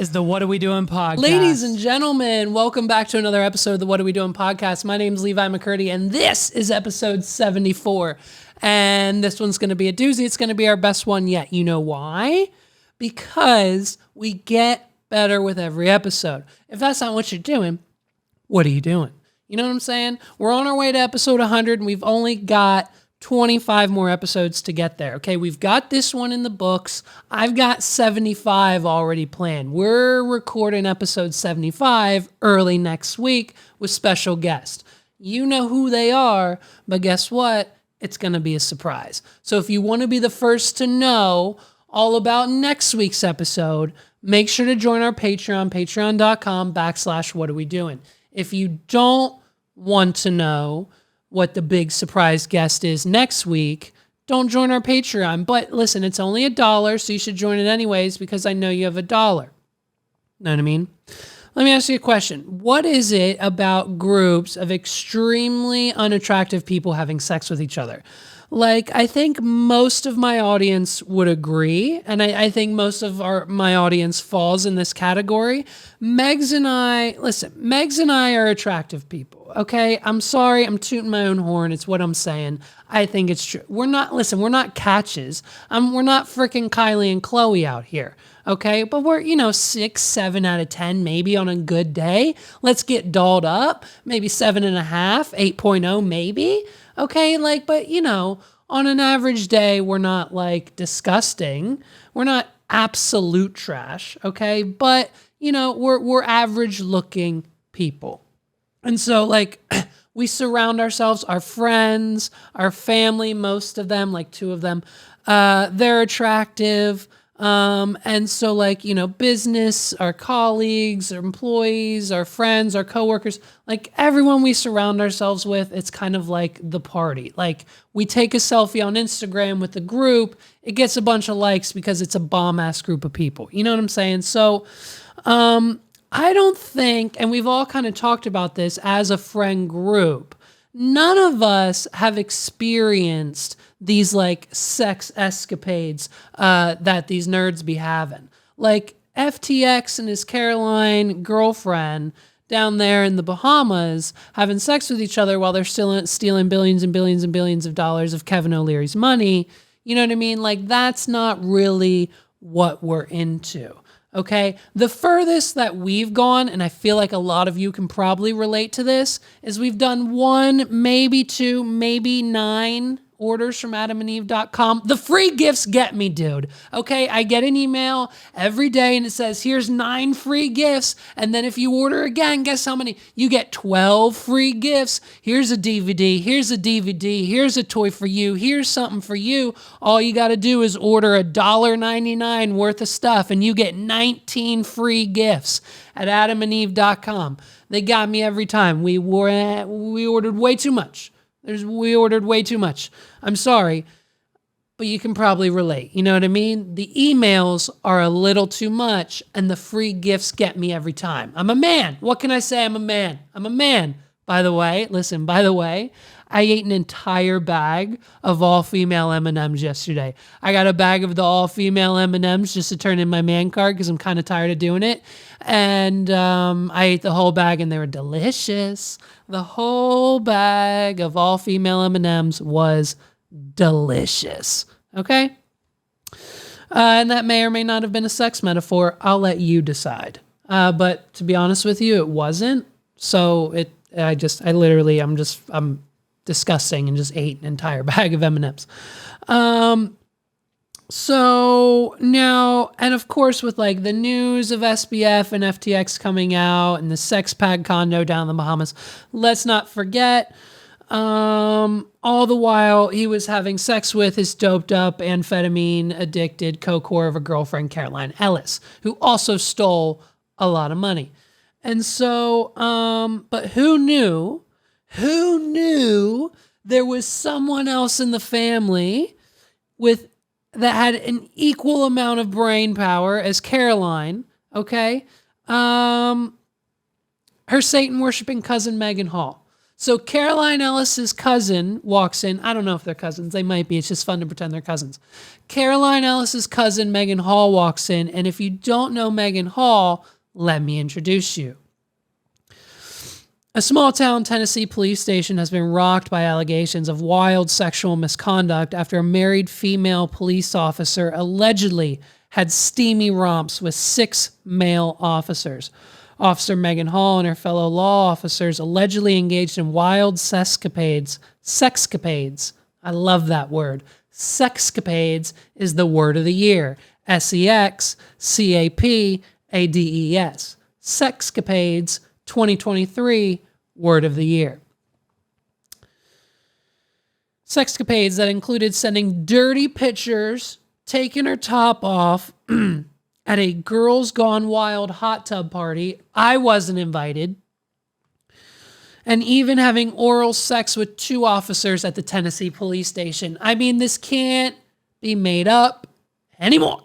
is the What Are We Doing podcast. Ladies and gentlemen, welcome back to another episode of the What Are We Doing podcast. My name's Levi McCurdy, and this is episode 74. And this one's going to be a doozy. It's going to be our best one yet. You know why? Because we get better with every episode. If that's not what you're doing, what are you doing? You know what I'm saying? We're on our way to episode 100, and we've only got 25 more episodes to get there. Okay, we've got this one in the books. I've got 75 already planned. We're recording episode 75 early next week with special guests. You know who they are, but guess what? It's going to be a surprise. So if you want to be the first to know all about next week's episode, make sure to join our Patreon, patreon.com/what are we doing. If you don't want to know what the big surprise guest is next week, don't join our Patreon. But listen, it's only $1, so you should join it anyways because I know you have $1. Know what I mean? Let me ask you a question. What is it about groups of extremely unattractive people having sex with each other? Like, I think most of my audience would agree, and I think most of my audience falls in this category. Megs and I are attractive people, okay? I'm sorry, I'm tooting my own horn. It's what I'm saying. I think it's true. We're not catches. We're not freaking Kylie and Chloe out here, okay? But we're, 6, 7 out of 10 maybe on a good day. Let's get dolled up, maybe 7.5, 8.0 maybe. Okay, but on an average day, we're not disgusting. We're not absolute trash, okay? But, we're average looking people. And so we surround ourselves, our friends, our family, most of them, 2 of them, they're attractive. And so business, our colleagues, our employees, our friends, our coworkers, everyone we surround ourselves with, it's kind of like the party. We take a selfie on Instagram with the group, it gets a bunch of likes because it's a bomb ass group of people. You know what I'm saying? So, I don't think, and we've all kind of talked about this as a friend group, none of us have experienced these sex escapades that these nerds be having. FTX and his Caroline girlfriend down there in the Bahamas having sex with each other while they're still stealing billions and billions and billions of dollars of Kevin O'Leary's money. You know what I mean? That's not really what we're into. Okay, the furthest that we've gone, and I feel like a lot of you can probably relate to this, is we've done 1, maybe 2, maybe 9 orders from adamandeve.com. The free gifts get me, dude. Okay, I get an email every day and it says, here's 9 free gifts. And then if you order again, guess how many? You get 12 free gifts. Here's a DVD. Here's a DVD. Here's a toy for you. Here's something for you. All you got to do is order $1.99 worth of stuff and you get 19 free gifts at adamandeve.com. They got me every time. We ordered way too much. We ordered way too much. I'm sorry, but you can probably relate. You know what I mean? The emails are a little too much, and the free gifts get me every time. I'm a man. What can I say? I'm a man. By the way, I ate an entire bag of all-female M&Ms yesterday. I got a bag of the all-female M&Ms just to turn in my man card because I'm kind of tired of doing it. And I ate the whole bag, and they were delicious. The whole bag of all-female M&Ms was delicious. Okay? And that may or may not have been a sex metaphor. I'll let you decide. But to be honest with you, it wasn't. So I'm disgusting and just ate an entire bag of M&Ms. So now, and of course with the news of SBF and FTX coming out and the sex pad condo down in the Bahamas, let's not forget, all the while he was having sex with his doped up, amphetamine addicted co-core of a girlfriend, Caroline Ellis, who also stole a lot of money. And so, but who knew there was someone else in the family that had an equal amount of brain power as Caroline, okay? Her Satan-worshiping cousin, Maegan Hall. So Caroline Ellis's cousin walks in. I don't know if they're cousins. They might be. It's just fun to pretend they're cousins. Caroline Ellis's cousin, Maegan Hall, walks in. And if you don't know Maegan Hall, let me introduce you. A small-town Tennessee police station has been rocked by allegations of wild sexual misconduct after a married female police officer allegedly had steamy romps with 6 male officers. Officer Maegan Hall and her fellow law officers allegedly engaged in wild sexcapades. Sexcapades. I love that word. Sexcapades is the word of the year. SEXCAPADES. Sexcapades 2023, word of the year. Sexcapades that included sending dirty pictures, taking her top off, at a Girls Gone Wild hot tub party. I wasn't invited. And even having oral sex with 2 officers at the Tennessee police station. I mean, this can't be made up anymore.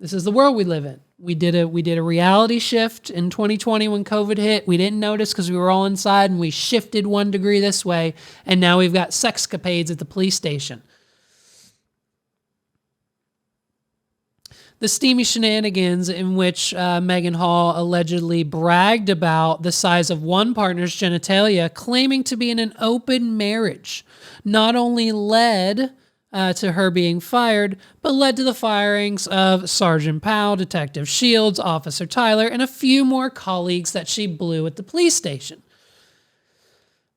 This is the world we live in. We did a reality shift in 2020 when COVID hit. We didn't notice because we were all inside, and we shifted 1 degree this way. And now we've got sexcapades at the police station. The steamy shenanigans in which Maegan Hall allegedly bragged about the size of one partner's genitalia, claiming to be in an open marriage, not only led to her being fired, but led to the firings of Sergeant Powell, Detective Shields, Officer Tyler, and a few more colleagues that she blew at the police station.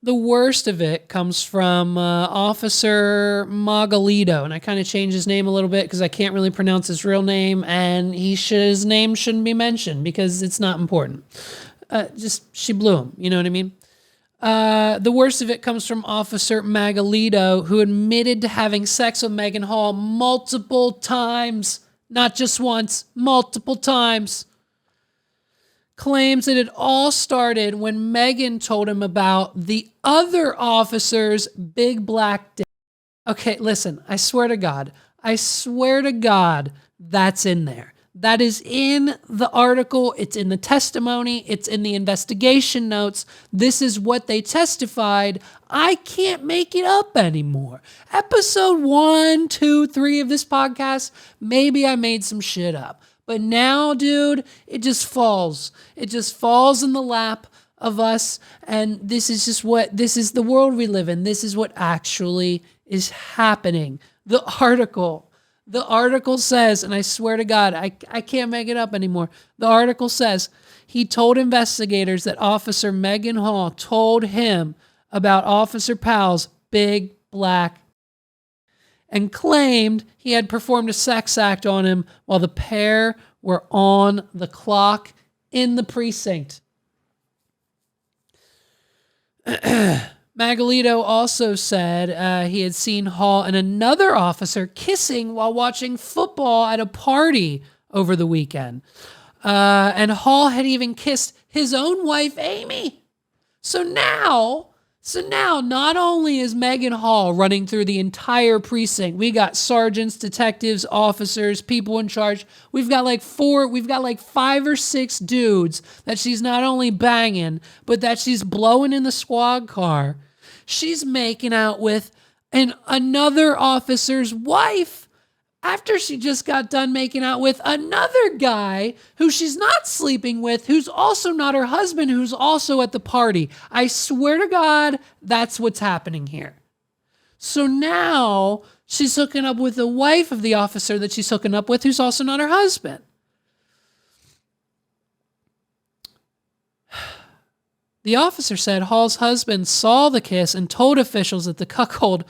The worst of it comes from Officer Magalito, and I kind of changed his name a little bit because I can't really pronounce his real name, and his name shouldn't be mentioned because it's not important. She blew him, you know what I mean? The worst of it comes from Officer Magalito, who admitted to having sex with Maegan Hall multiple times, not just once, multiple times. Claims that it all started when Maegan told him about the other officer's big black dick. Okay, listen, I swear to God, that's in there. That is in the article. It's in the testimony. It's in the investigation notes. This is what they testified. I can't make it up anymore. Episode 1, 2, 3 of this podcast, maybe I made some shit up. But now, dude, it just falls. It just falls in the lap of us. And this is the world we live in. This is what actually is happening. The article says, and I swear to God, I can't make it up anymore. The article says he told investigators that Officer Maegan Hall told him about Officer Powell's big black and claimed he had performed a sex act on him while the pair were on the clock in the precinct. Magalito also said he had seen Hall and another officer kissing while watching football at a party over the weekend. And Hall had even kissed his own wife, Amy. So now, not only is Maegan Hall running through the entire precinct, we got sergeants, detectives, officers, people in charge. We've got like 5 or 6 dudes that she's not only banging, but that she's blowing in the squad car. She's making out with another officer's wife after she just got done making out with another guy who she's not sleeping with, who's also not her husband, who's also at the party. I swear to God, that's what's happening here. So now she's hooking up with the wife of the officer that she's hooking up with, who's also not her husband. The officer said Hall's husband saw the kiss and told officials that the cuckold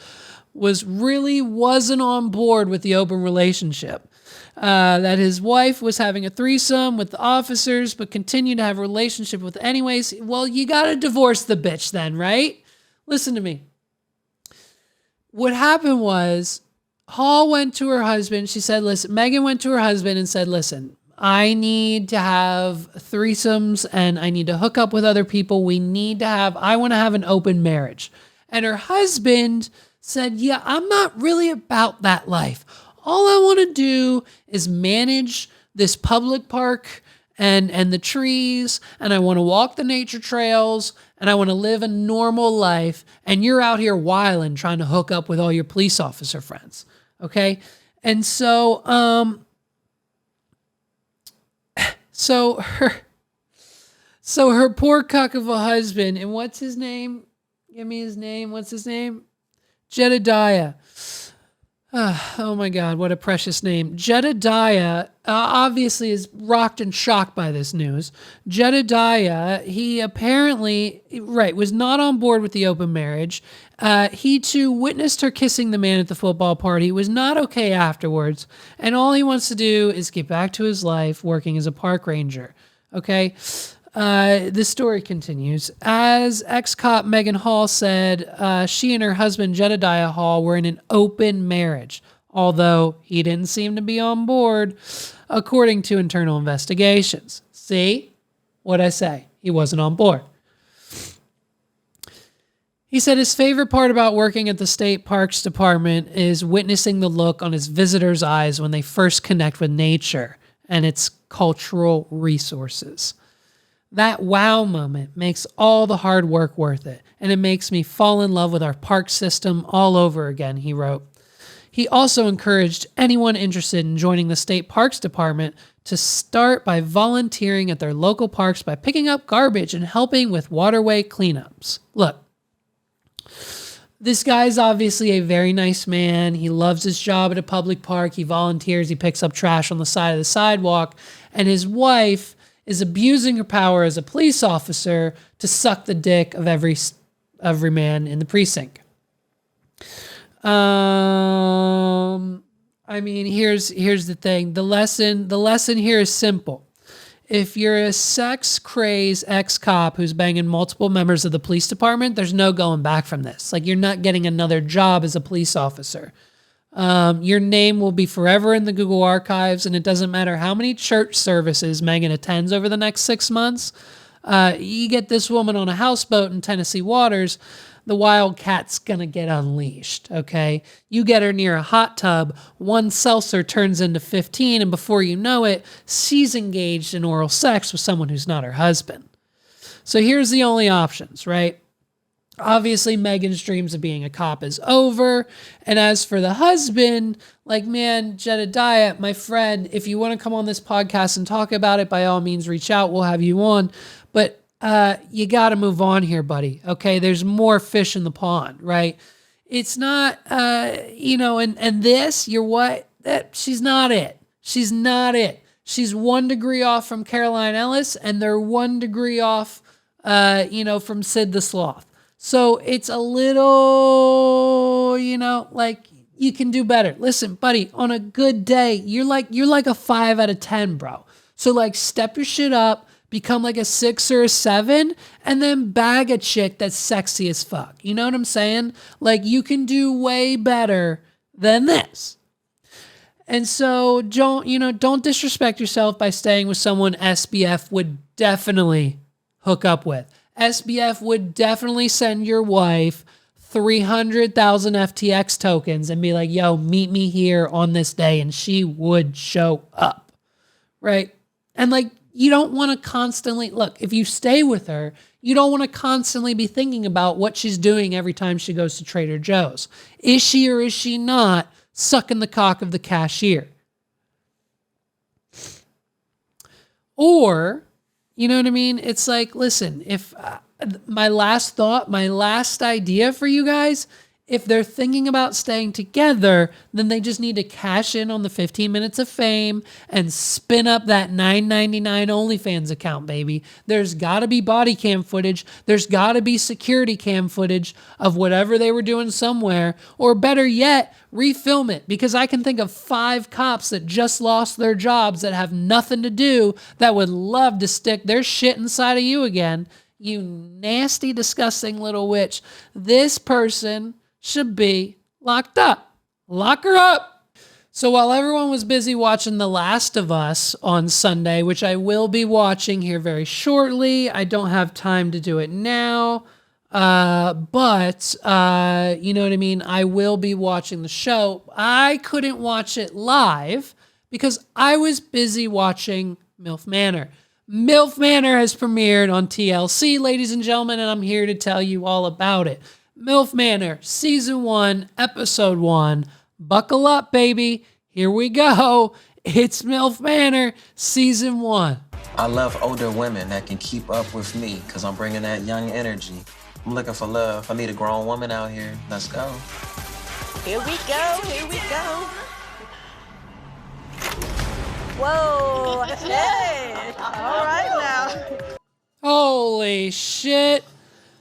wasn't on board with the open relationship. That his wife was having a threesome with the officers, but continued to have a relationship with anyways. Well, you gotta divorce the bitch then, right? Listen to me. What happened was Hall went to her husband. She said, listen, Maegan went to her husband and said, listen, I need to have threesomes and I need to hook up with other people. I want to have an open marriage. And her husband said, yeah, I'm not really about that life. All I want to do is manage this public park and the trees, and I want to walk the nature trails, and I want to live a normal life, and you're out here wilding trying to hook up with all your police officer friends, okay? And so her poor cuck of a husband, and what's his name? Give me his name. What's his name? Jedediah. Oh my God, what a precious name. Jedediah obviously is rocked and shocked by this news. Jedediah, he apparently, was not on board with the open marriage. He too witnessed her kissing the man at the football party, was not okay afterwards, and all he wants to do is get back to his life working as a park ranger. Okay? The story continues. As ex-cop Maegan Hall said, she and her husband Jedediah Hall were in an open marriage, although he didn't seem to be on board, according to internal investigations. See? What'd I say? He wasn't on board. He said his favorite part about working at the state parks department is witnessing the look on his visitors' eyes when they first connect with nature and its cultural resources. That wow moment makes all the hard work worth it, and it makes me fall in love with our park system all over again, he wrote. He also encouraged anyone interested in joining the state parks department to start by volunteering at their local parks by picking up garbage and helping with waterway cleanups. Look, this guy's obviously a very nice man. He loves his job at a public park. He volunteers. He picks up trash on the side of the sidewalk, and his wife is abusing her power as a police officer to suck the dick of every man in the precinct. I mean, here's the thing. The lesson here is simple. If you're a sex-crazed ex-cop who's banging multiple members of the police department, there's no going back from this. Like, you're not getting another job as a police officer. Your name will be forever in the Google archives, and it doesn't matter how many church services Maegan attends over the next 6 months. You get this woman on a houseboat in Tennessee waters, the wildcat's gonna get unleashed, okay? You get her near a hot tub, one seltzer turns into 15, and before you know it, she's engaged in oral sex with someone who's not her husband. So here's the only options, right? Obviously, Maegan's dreams of being a cop is over. And as for the husband, like, man, Jedediah, my friend, if you want to come on this podcast and talk about it, by all means, reach out. We'll have you on. But you got to move on here, buddy. Okay, there's more fish in the pond, right? It's not, and this, you're what? She's not it. She's not it. She's 1 degree off from Caroline Ellis, and they're 1 degree off, from Sid the Sloth. So it's a little, you can do better. Listen, buddy, on a good day, you're like a 5 out of 10, bro. So step your shit up, become like a 6 or a 7, and then bag a chick that's sexy as fuck. You know what I'm saying? You can do way better than this. And so don't disrespect yourself by staying with someone SBF would definitely hook up with. SBF would definitely send your wife 300,000 FTX tokens and be like, yo, meet me here on this day. And she would show up, right? And you don't want to constantly, look, if you stay with her, you don't want to constantly be thinking about what she's doing every time she goes to Trader Joe's. Is she or is she not sucking the cock of the cashier? Or, you know what I mean? It's listen, if my last idea for you guys, if they're thinking about staying together, then they just need to cash in on the 15 minutes of fame and spin up that $9.99 OnlyFans account, baby. There's got to be body cam footage. There's got to be security cam footage of whatever they were doing somewhere. Or better yet, refilm it, because I can think of 5 cops that just lost their jobs that have nothing to do that would love to stick their shit inside of you again. You nasty, disgusting little witch. This person should be locked up. Lock her up. So while everyone was busy watching The Last of Us on Sunday, which I will be watching here very shortly, I don't have time to do it now, but you know what I mean? I will be watching the show. I couldn't watch it live because I was busy watching Milf Manor. Milf Manor has premiered on TLC, ladies and gentlemen, and I'm here to tell you all about it. Milf Manor, Season 1, Episode 1. Buckle up, baby. Here we go. It's Milf Manor, Season 1. I love older women that can keep up with me because I'm bringing that young energy. I'm looking for love. I need a grown woman out here. Let's go. Here we go. Here we go. Whoa. Hey. All right now. Holy shit.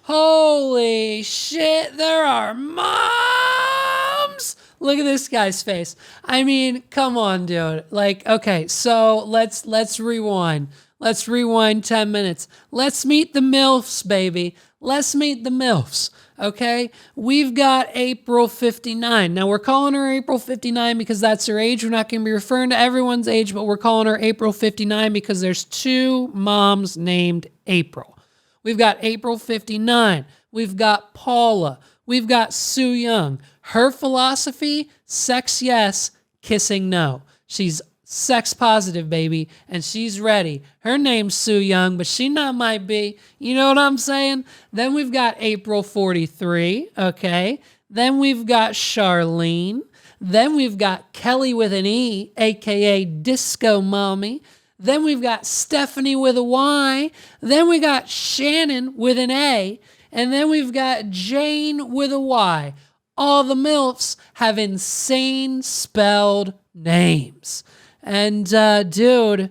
Holy shit. There are moms. Look at this guy's face. I mean, come on, dude. Like, okay, so let's rewind. Let's rewind 10 minutes. Let's meet the MILFs, baby. Let's meet the MILFs, okay? We've got April 59. Now, we're calling her April 59 because that's her age. We're not going to be referring to everyone's age, but we're calling her April 59 because there's two moms named April. We've got April 59. We've got Paula. We've got Sue Young. Her philosophy, sex yes, kissing no. She's sex positive, baby, and she's ready. Her name's Sue Young, but she not might be. You know what I'm saying? Then we've got April 43, okay? Then we've got Charlene. Then we've got Kelly with an E, a.k.a. Disco Mommy. Then we've got Stephanie with a Y. Then we got Shannon with an A. And then we've got Jane with a Y. All the MILFs have insane spelled names. And, dude,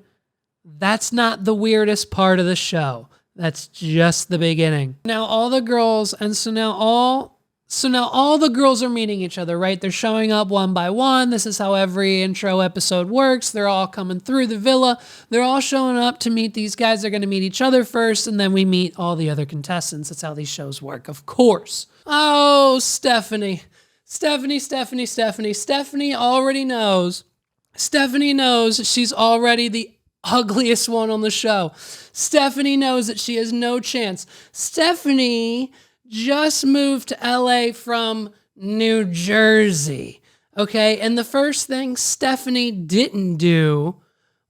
that's not the weirdest part of the show. That's just the beginning. Now all the girls, and so now all the girls are meeting each other, right? They're showing up one by one. This is how every intro episode works. They're all coming through the villa. They're all showing up to meet these guys. They're going to meet each other first, and then we meet all the other contestants. That's how these shows work, of course. Oh, Stephanie already knows. Stephanie knows she's already the ugliest one on the show. Stephanie knows that she has no chance. Stephanie just moved to LA from New Jersey, okay? And the first thing Stephanie didn't do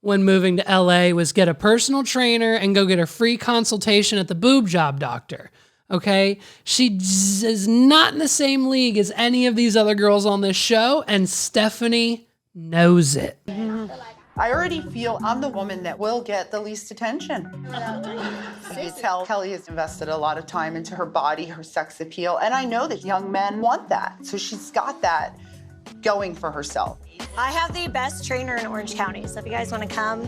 when moving to LA was get a personal trainer and go get a free consultation at the boob job doctor, okay? She is not in the same league as any of these other girls on this show, and Stephanie knows it. I already feel I'm the woman that will get the least attention. You tell Kelly has invested a lot of time into her body, her sex appeal, and I know that young men want that. So she's got that going for herself. I have the best trainer in Orange County, so if you guys want to come.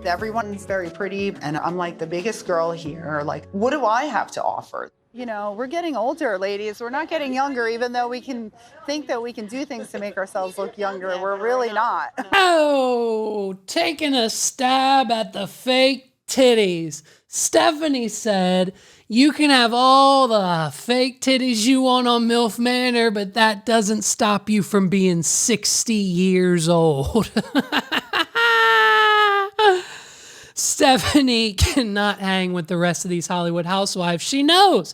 Everyone's very pretty, and I'm like the biggest girl here. Like, what do I have to offer? You know, we're getting older, ladies. We're not getting younger, even though we can think that we can do things to make ourselves look younger. We're really not. Oh, taking a stab at the fake titties. Stephanie said, you can have all the fake titties you want on MILF Manor, but that doesn't stop you from being 60 years old. Stephanie cannot hang with the rest of these Hollywood housewives. She knows.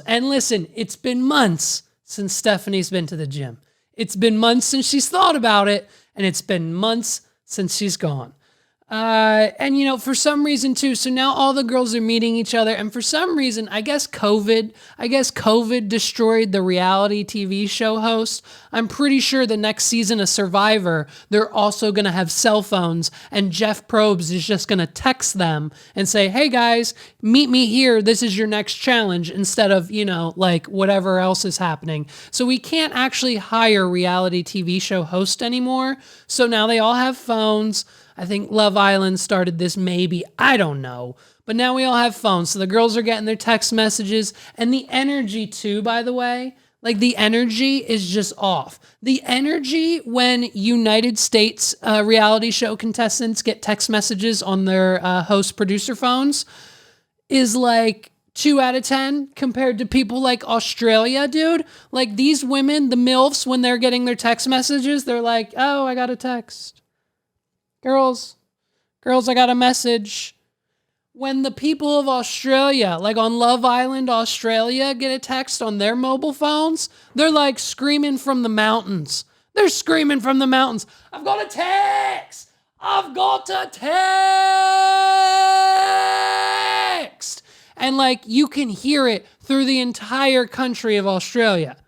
And listen, it's been months since Stephanie's been to the gym. It's been months since she's thought about it, and it's been months since she's gone. And you know, for some reason too, so now all the girls are meeting each other, and for some reason, I guess COVID destroyed the reality TV show host. I'm pretty sure the next season of Survivor, they're also going to have cell phones, and Jeff Probst is just going to text them and say, hey guys, meet me here. This is your next challenge, instead of, you know, like whatever else is happening. So we can't actually hire reality TV show hosts anymore. So now they all have phones. I think Love Island started this, maybe. I don't know. But now we all have phones. So the girls are getting their text messages. And the energy too, by the way, like the energy is just off. The energy when United States reality show contestants get text messages on their host producer phones is like 2 out of 10 compared to people like Australia, dude. Like these women, the MILFs, when they're getting their text messages, they're like, oh, I got a text. Girls, I got a message. When the people of Australia, like on Love Island, Australia, get a text on their mobile phones, they're like screaming from the mountains. They're screaming from the mountains. I've got a text. I've got a text. And like you can hear it through the entire country of Australia.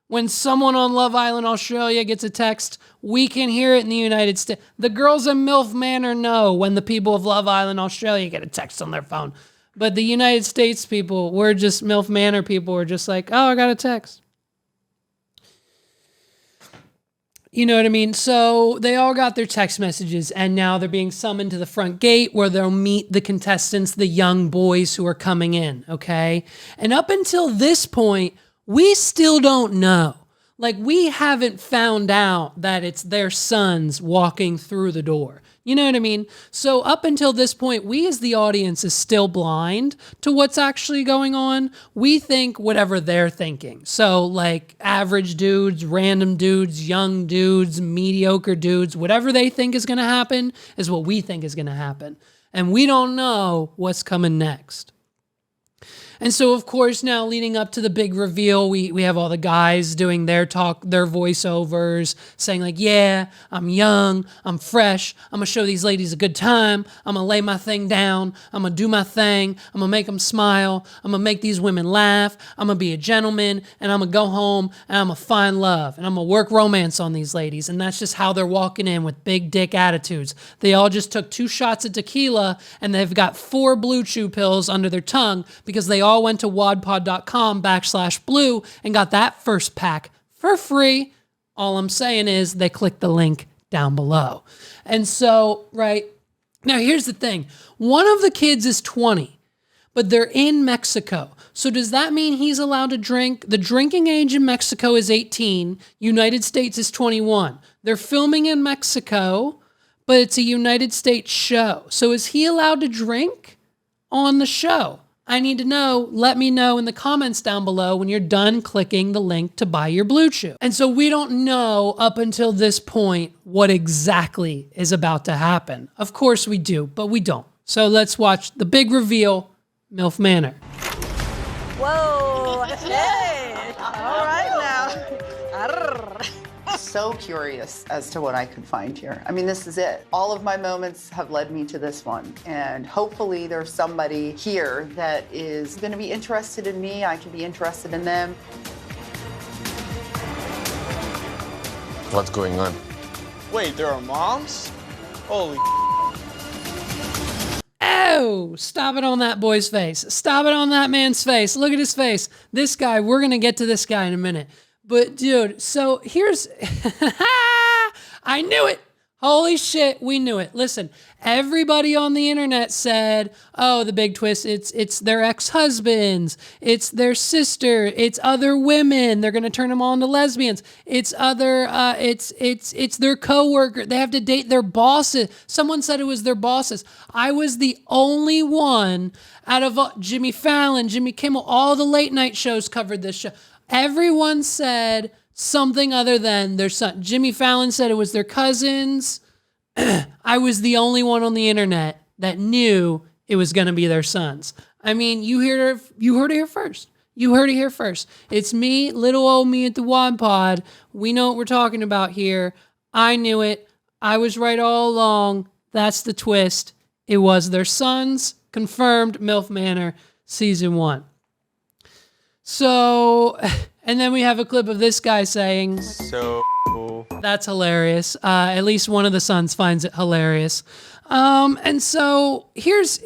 When someone on Love Island Australia gets a text, we can hear it in the United States. The girls in Milf Manor know when the people of Love Island Australia get a text on their phone. But the United States people, Milf Manor people, are just like, oh, I got a text. You know what I mean? So they all got their text messages, and now they're being summoned to the front gate where they'll meet the contestants, the young boys who are coming in, okay? And up until this point, we still don't know. Like, we haven't found out that it's their sons walking through the door. You know what I mean? So up until this point, we as the audience is still blind to what's actually going on. We think whatever they're thinking. So like average dudes, random dudes, young dudes, mediocre dudes, whatever they think is going to happen is what we think is going to happen. And we don't know what's coming next. And so, of course, now leading up to the big reveal, we have all the guys doing their talk, their voiceovers, saying like, yeah, I'm young, I'm fresh, I'm going to show these ladies a good time, I'm going to lay my thing down, I'm going to do my thing, I'm going to make them smile, I'm going to make these women laugh, I'm going to be a gentleman, and I'm going to go home, and I'm going to find love, and I'm going to work romance on these ladies. And that's just how they're walking in with big dick attitudes. They all just took 2 shots of tequila, and they've got 4 Blue Chew pills under their tongue because they all went to wadpod.com/blue and got that first pack for free. All I'm saying is they clicked the link down below. And so, right, now here's the thing. One of the kids is 20, but they're in Mexico. So does that mean he's allowed to drink? The drinking age in Mexico is 18. United States is 21. They're filming in Mexico, but it's a United States show. So is he allowed to drink on the show? I need to know. Let me know in the comments down below when you're done clicking the link to buy your Blue Chew. And so we don't know up until this point what exactly is about to happen. Of course we do, but we don't. So let's watch the big reveal, Milf Manor. Whoa. Hey. All right now. So curious as to what I could find here. I mean, this is it. All of my moments have led me to this one. And hopefully there's somebody here that is going to be interested in me. I can be interested in them. What's going on? Wait, there are moms? Holy Oh, stop it on that boy's face. Stop it on that man's face. Look at his face. This guy, we're going to get to this guy in a minute. But dude, so here's, I knew it. Holy shit, we knew it. Listen, everybody on the internet said, oh, the big twist, it's their ex-husbands, it's their sister, it's other women, they're gonna turn them all into lesbians, it's their coworker, they have to date their bosses. Someone said it was their bosses. I was the only one out of Jimmy Fallon, Jimmy Kimmel, all the late night shows covered this show. Everyone said something other than their son. Jimmy Fallon said it was their cousins. I was the only one on the internet that knew it was going to be their sons. I mean, you heard it here first. You heard it here first. It's me, little old me at the Wad Pod. We know what we're talking about here. I knew it. I was right all along. That's the twist. It was their sons. Confirmed. Milf Manor, season 1. So, and then we have a clip of this guy saying, so that's hilarious. At least one of the sons finds it hilarious. And so here's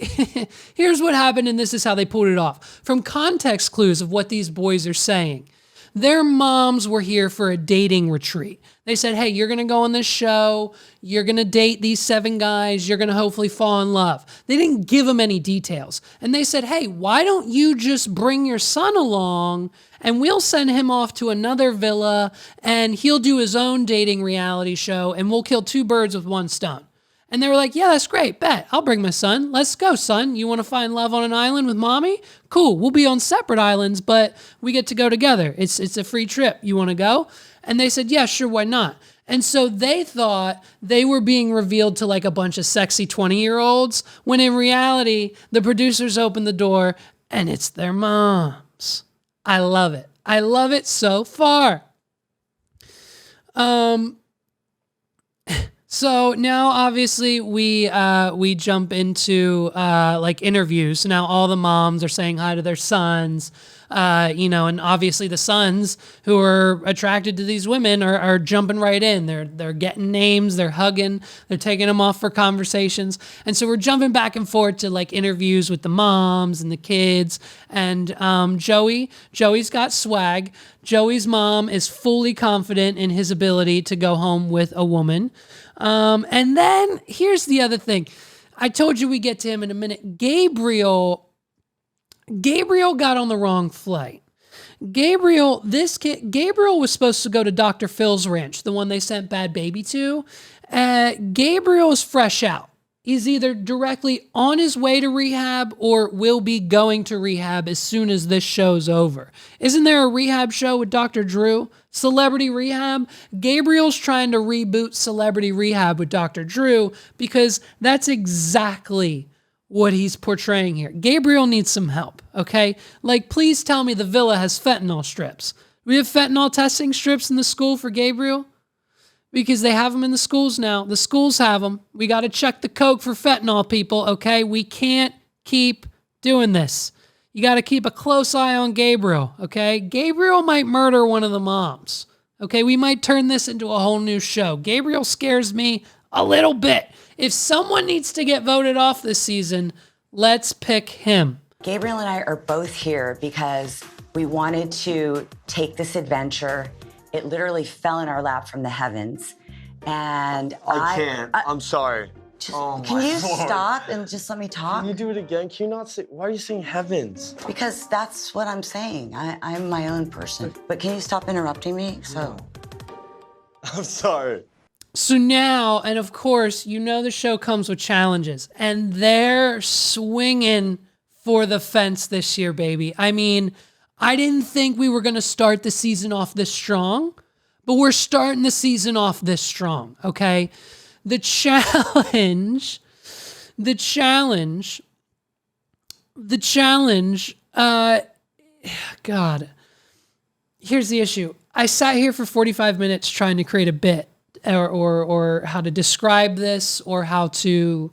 what happened, and this is how they pulled it off. From context clues of what these boys are saying, their moms were here for a dating retreat. They said, hey, you're going to go on this show. You're going to date these 7 guys. You're going to hopefully fall in love. They didn't give them any details. And they said, hey, why don't you just bring your son along and we'll send him off to another villa and he'll do his own dating reality show and we'll kill 2 birds with 1 stone. And they were like, yeah, that's great. Bet. I'll bring my son. Let's go, son. You want to find love on an island with mommy? Cool. We'll be on separate islands, but we get to go together. It's a free trip. You want to go? And they said, yeah, sure. Why not? And so they thought they were being revealed to like a bunch of sexy 20-year-olds, when in reality, the producers opened the door and it's their moms. I love it. I love So now obviously we jump into like interviews. Now all the moms are saying hi to their sons, and obviously the sons who are attracted to these women are jumping right in. They're getting names, they're hugging, they're taking them off for conversations. And so we're jumping back and forth to like interviews with the moms and the kids. And Joey's got swag. Joey's mom is fully confident in his ability to go home with a woman. And then here's the other thing. I told you we get to him in a minute. Gabriel got on the wrong flight. Gabriel was supposed to go to Dr. Phil's ranch, the one they sent Bad Baby to. Gabriel is fresh out. He's either directly on his way to rehab or will be going to rehab as soon as this show's over. Isn't there a rehab show with Dr. Drew? Celebrity Rehab? Gabriel's trying to reboot Celebrity Rehab with Dr. Drew because that's exactly what he's portraying here. Gabriel needs some help, okay? Like, please tell me the villa has fentanyl strips. We have fentanyl testing strips in the school for Gabriel? Because they have them in the schools now. The schools have them. We got to check the coke for fentanyl, people, okay? We can't keep doing this. You got to keep a close eye on Gabriel, okay? Gabriel might murder one of the moms, okay? We might turn this into a whole new show. Gabriel scares me a little bit. If someone needs to get voted off this season, let's pick him. Gabriel and I are both here because we wanted to take this adventure. It literally fell in our lap from the heavens. And I can't. I'm sorry. Can you stop and just let me talk? Can you do it again? Can you not say, why are you saying heavens? Because that's what I'm saying. I'm my own person. But can you stop interrupting me? So. I'm sorry. So now, and of course, the show comes with challenges, and they're swinging for the fence this year, baby. I mean, I didn't think we were going to start the season off this strong, but we're starting the season off this strong, okay? The challenge, God, here's the issue. I sat here for 45 minutes trying to create a bit or how to describe this or how to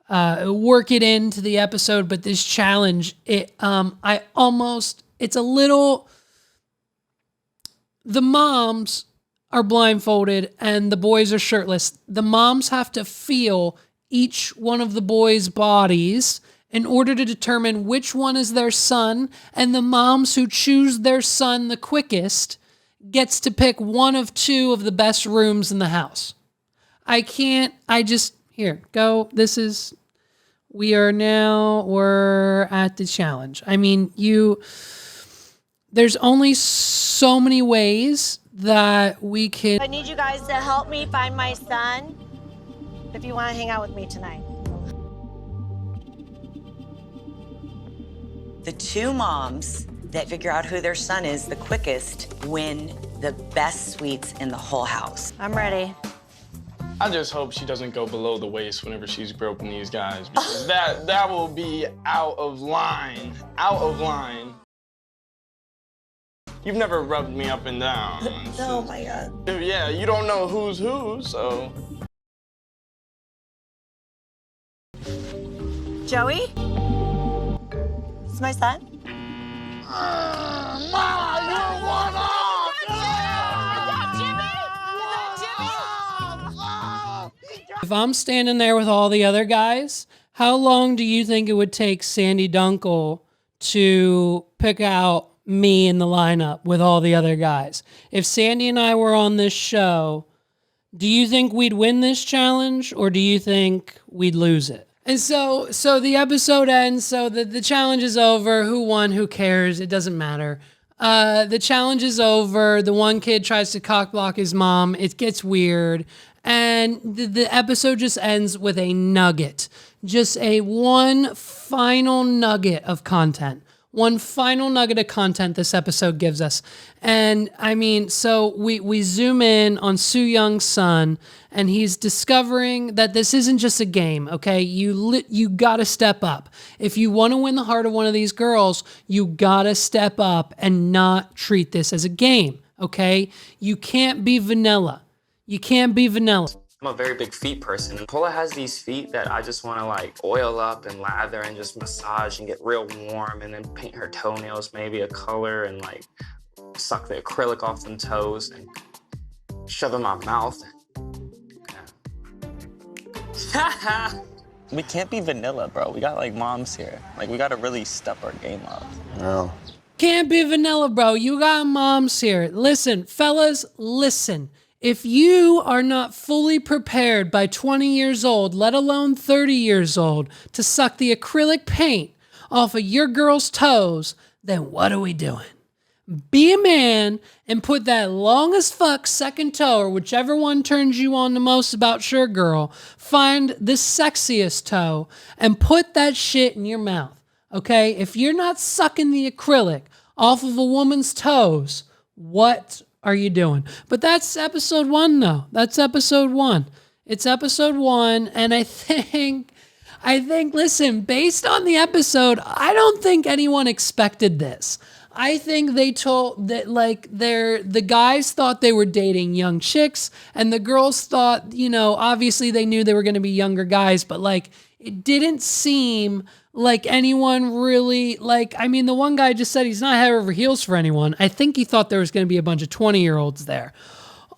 work it into the episode, but this challenge, it's a little, the moms are blindfolded and the boys are shirtless. The moms have to feel each one of the boys' bodies in order to determine which one is their son, and the moms who choose their son the quickest gets to pick one of two of the best rooms in the house. We're at the challenge. I mean, there's only so many ways that we can. I need you guys to help me find my son if you want to hang out with me tonight. The two moms that figure out who their son is the quickest win the best suites in the whole house. I'm ready. I just hope she doesn't go below the waist whenever she's groping these guys, because that will be out of line. Out of line. You've never rubbed me up and down. Oh my God. Yeah, you don't know who's who, so. Joey? This is my son? Mama, you're one off! If I'm standing there with all the other guys, how long do you think it would take Sandy Dunkel to pick out me in the lineup with all the other guys? If Sandy and I were on this show, do you think we'd win this challenge or do you think we'd lose it? And so the episode ends. So the challenge is over. Who won? Who cares? It doesn't matter. The challenge is over. The one kid tries to cock block his mom. It gets weird. And the episode just ends with a nugget. Just one final nugget of content. One final nugget of content this episode gives us. And I mean, so we zoom in on Soo Young's son, and he's discovering that this isn't just a game, okay? You gotta step up. If you want to win the heart of one of these girls, you gotta step up and not treat this as a game, okay? You can't be vanilla. You can't be vanilla. I'm a very big feet person. And Paula has these feet that I just want to like oil up and lather and just massage and get real warm, and then paint her toenails maybe a color and like suck the acrylic off them toes and shove in my mouth. Yeah. We can't be vanilla, bro. We got like moms here. Like we gotta really step our game up. No. Can't be vanilla, bro. You got moms here. Listen, fellas, listen. If you are not fully prepared by 20 years old, let alone 30 years old, to suck the acrylic paint off of your girl's toes, then what are we doing? Be a man and put that long as fuck second toe, or whichever one turns you on the most about your girl, find the sexiest toe and put that shit in your mouth, okay? If you're not sucking the acrylic off of a woman's toes, what are you doing? But that's episode 1, though. That's episode 1. It's episode 1, and I think, listen, based on the episode, I don't think anyone expected this. I think they told that, like, the guys thought they were dating young chicks, and the girls thought, you know, obviously they knew they were going to be younger guys, but, like, it didn't seem like anyone really, like, I mean, the one guy just said he's not head over heels for anyone. I think he thought there was going to be a bunch of 20-year-olds there.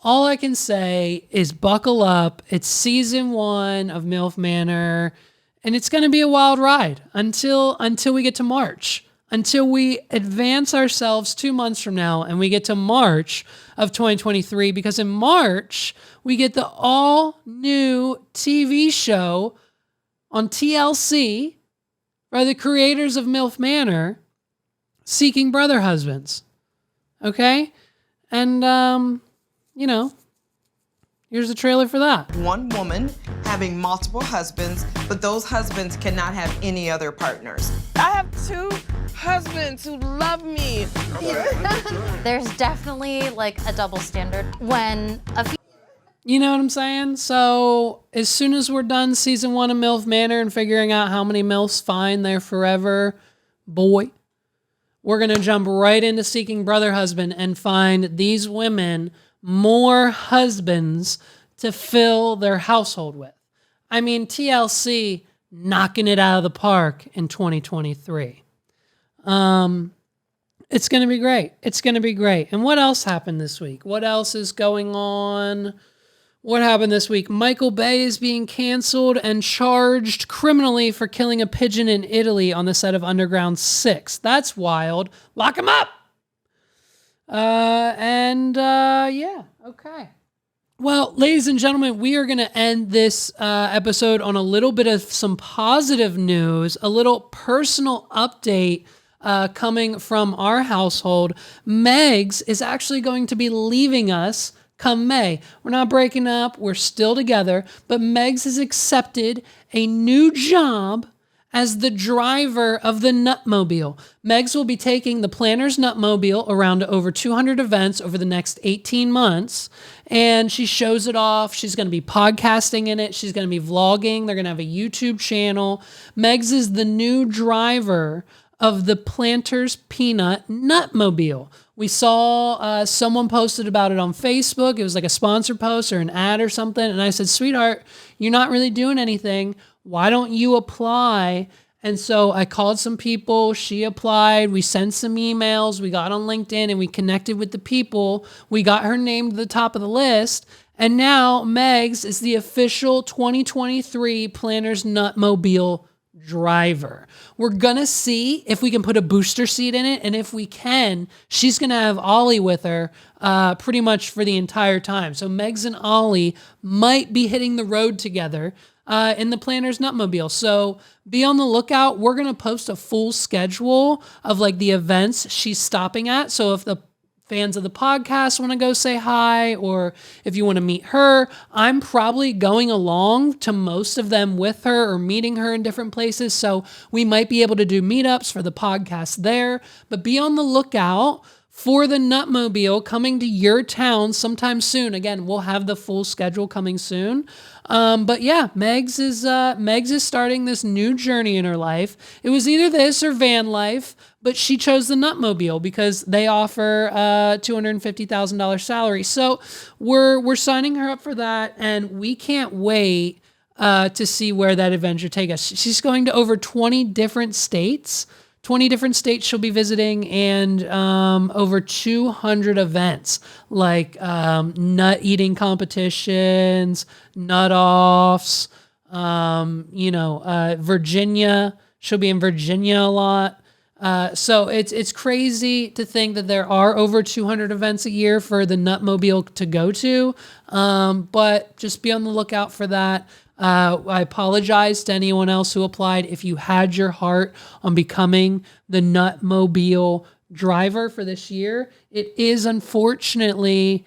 All I can say is buckle up. It's season 1 of Milf Manor, and it's going to be a wild ride until we get to March, until we advance ourselves 2 months from now and we get to March of 2023, because in March, we get the all-new TV show on TLC by the creators of Milf Manor, Seeking Brother Husbands. Okay? And, you know, here's the trailer for that. One woman having multiple husbands, but those husbands cannot have any other partners. I have 2 husbands who love me. There's definitely like a double standard when you know what I'm saying? So as soon as we're done season 1 of Milf Manor and figuring out how many MILFs find their forever boy, we're going to jump right into Seeking Brother Husband and find these women more husbands to fill their household with. I mean, TLC knocking it out of the park in 2023. It's going to be great. It's going to be great. And what else happened this week? What else is going on? What happened this week? Michael Bay is being canceled and charged criminally for killing a pigeon in Italy on the set of Underground 6. That's wild. Lock him up! Yeah, okay. Well, ladies and gentlemen, we are going to end this episode on a little bit of some positive news, a little personal update coming from our household. Megs is actually going to be leaving us come May. We're not breaking up. We're still together. But Megs has accepted a new job as the driver of the Nutmobile. Megs will be taking the Planner's Nutmobile around to over 200 events over the next 18 months. And she shows it off. She's going to be podcasting in it. She's going to be vlogging. They're going to have a YouTube channel. Megs is the new driver of the Planters Peanut Nutmobile. We saw someone posted about it on Facebook. It was like a sponsor post or an ad or something. And I said, sweetheart, you're not really doing anything. Why don't you apply? And so I called some people. She applied. We sent some emails. We got on LinkedIn and we connected with the people. We got her named to the top of the list. And now Megs is the official 2023 Planters Nutmobile driver. We're gonna see if we can put a booster seat in it, and if we can, she's gonna have Ollie with her pretty much for the entire time. So Megs and Ollie might be hitting the road together in the Planters Nutmobile. So be on the lookout. We're gonna post a full schedule of like the events she's stopping at. So if the fans of the podcast want to go say hi, or if you want to meet her, I'm probably going along to most of them with her or meeting her in different places. So we might be able to do meetups for the podcast there, but be on the lookout for the Nutmobile coming to your town sometime soon. Again, we'll have the full schedule coming soon. But yeah, Megs is starting this new journey in her life. It was either this or van life, but she chose the Nutmobile because they offer $250,000 salary. So we're signing her up for that, and we can't wait to see where that adventure takes us. She's going to over 20 different states. 20 different states she'll be visiting, and over 200 events like nut eating competitions, nut offs, Virginia. She'll be in Virginia a lot. So it's crazy to think that there are over 200 events a year for the Nutmobile to go to. But just be on the lookout for that. I apologize to anyone else who applied. If you had your heart on becoming the Nutmobile driver for this year, it is unfortunately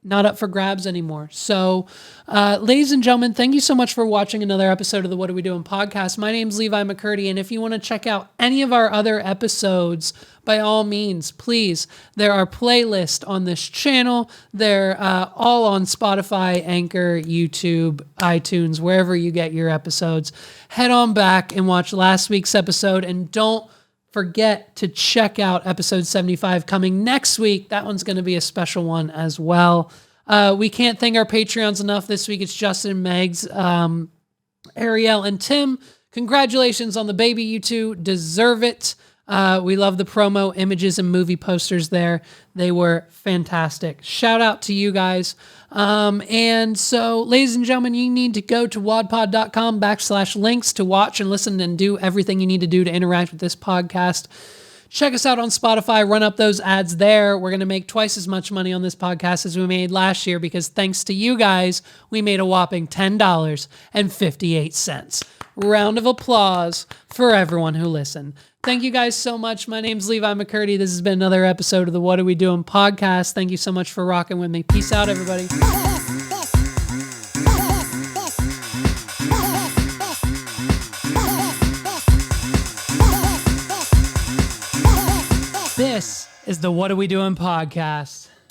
not up for grabs anymore. So, ladies and gentlemen, thank you so much for watching another episode of the What Are We Doing podcast. My name's Levi McCurdy, and if you want to check out any of our other episodes, by all means, please, there are playlists on this channel. They're all on Spotify, Anchor, YouTube, iTunes, wherever you get your episodes. Head on back and watch last week's episode, and don't forget to check out episode 75 coming next week. That one's going to be a special one as well. We can't thank our Patreons enough this week. It's Justin, Megs, Ariel, and Tim. Congratulations on the baby. You two deserve it. We love the promo images and movie posters there. They were fantastic. Shout out to you guys. And so, ladies and gentlemen, you need to go to wadpod.com/links to watch and listen and do everything you need to do to interact with this podcast. Check us out on Spotify. Run up those ads there. We're going to make twice as much money on this podcast as we made last year because thanks to you guys, we made a whopping $10.58. Round of applause for everyone who listened. Thank you guys so much. My name's Levi McCurdy. This has been another episode of the What Are We Doing podcast. Thank you so much for rocking with me. Peace out, everybody. This is the What Are We Doing podcast.